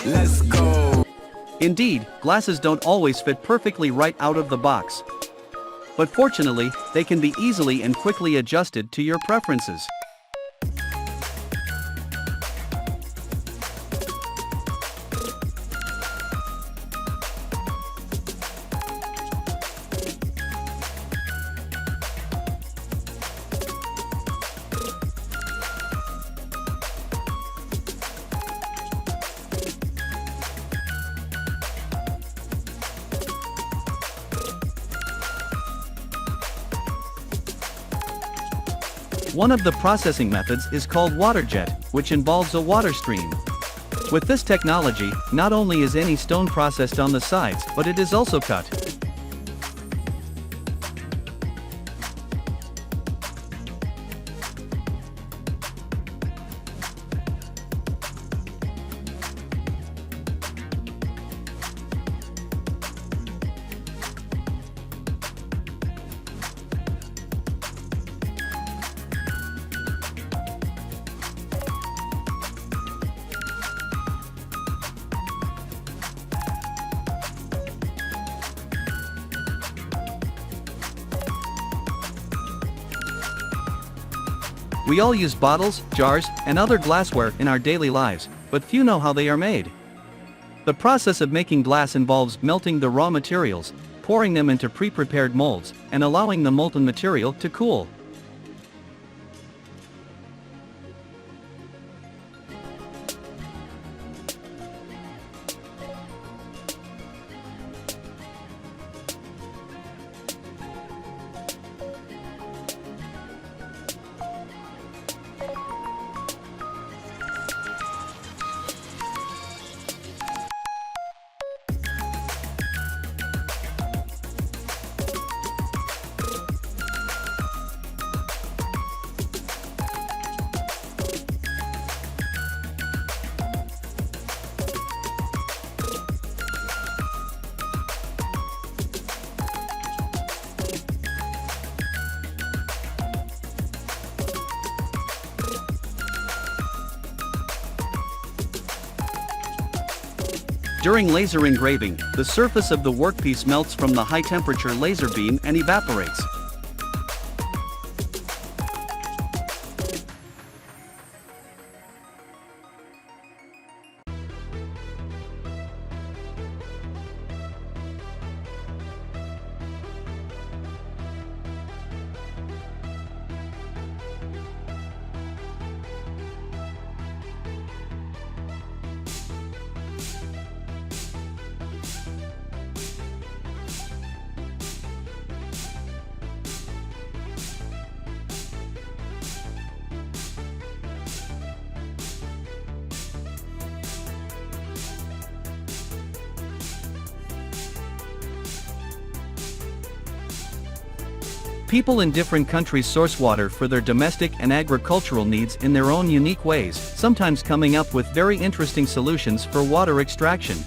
Let's go. Indeed, glasses don't always fit perfectly right out of the box. But fortunately, they can be easily and quickly adjusted to your preferences. One of the processing methods is called water jet, which involves a water stream. With this technology, not only is any stone processed on the sides, but it is also cut. We all use bottles, jars, and other glassware in our daily lives, but few know how they are made. The process of making glass involves melting the raw materials, pouring them into pre-prepared molds, and allowing the molten material to cool. During laser engraving, the surface of the workpiece melts from the high-temperature laser beam and evaporates. People in different countries source water for their domestic and agricultural needs in their own unique ways, sometimes coming up with very interesting solutions for water extraction.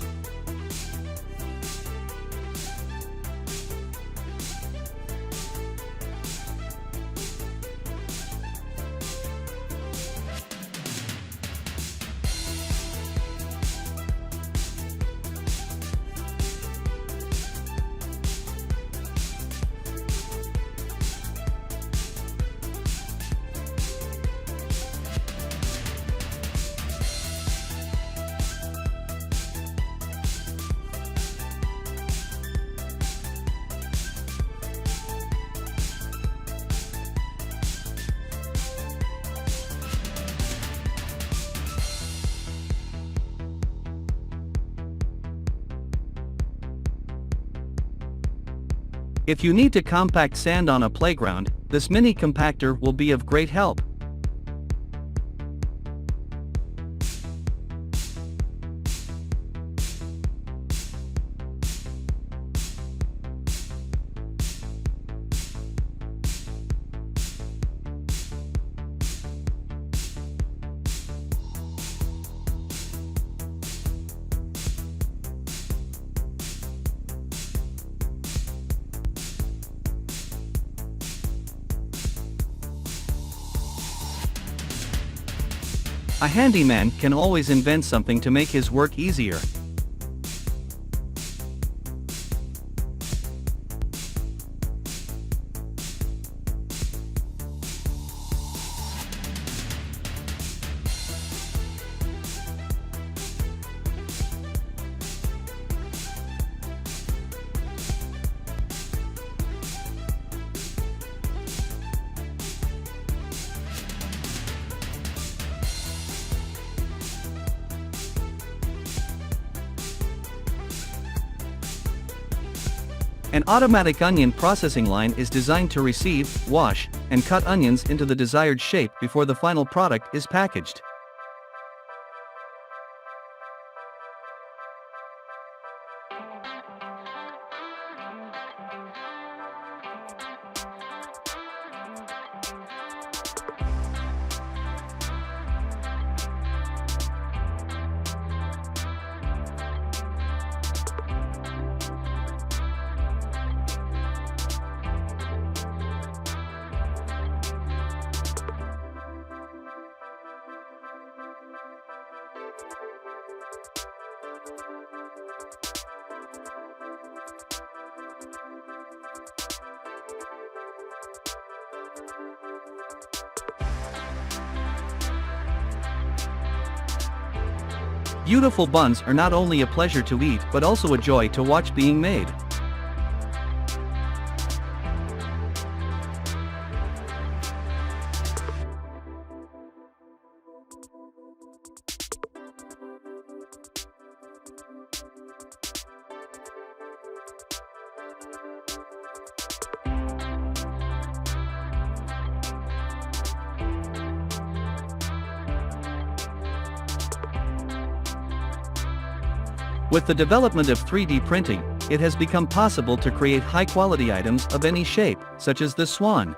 If you need to compact sand on a playground, this mini compactor will be of great help. A handyman can always invent something to make his work easier. An automatic onion processing line is designed to receive, wash, and cut onions into the desired shape before the final product is packaged. Beautiful buns are not only a pleasure to eat but also a joy to watch being made. With the development of 3D printing, it has become possible to create high-quality items of any shape, such as the swan.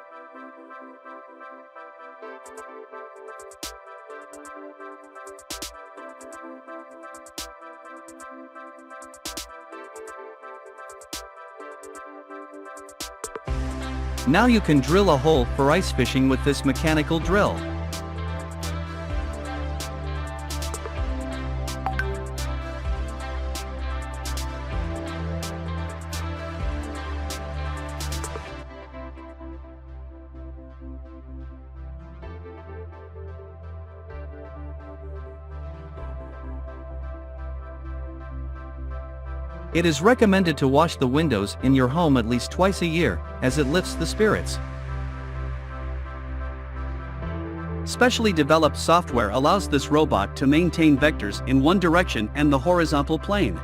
Now you can drill a hole for ice fishing with this mechanical drill. It is recommended to wash the windows in your home at least twice a year, as it lifts the spirits. Specially developed software allows this robot to maintain vectors in one direction and the horizontal plane.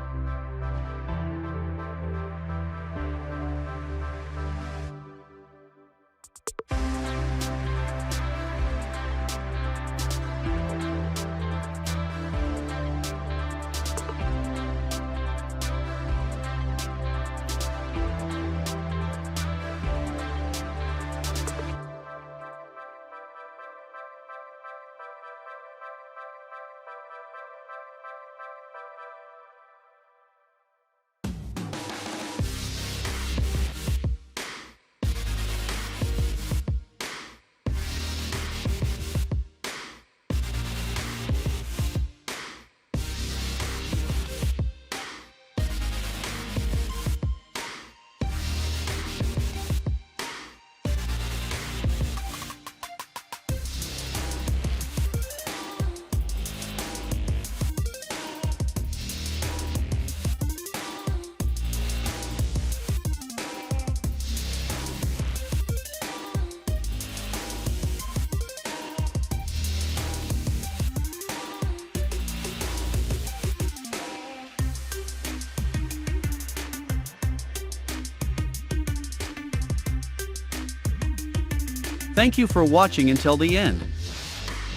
Thank you for watching until the end.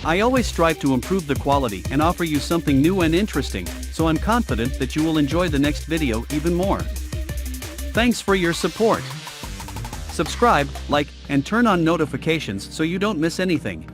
I always strive to improve the quality and offer you something new and interesting, so I'm confident that you will enjoy the next video even more. Thanks for your support. Subscribe, like, and turn on notifications so you don't miss anything.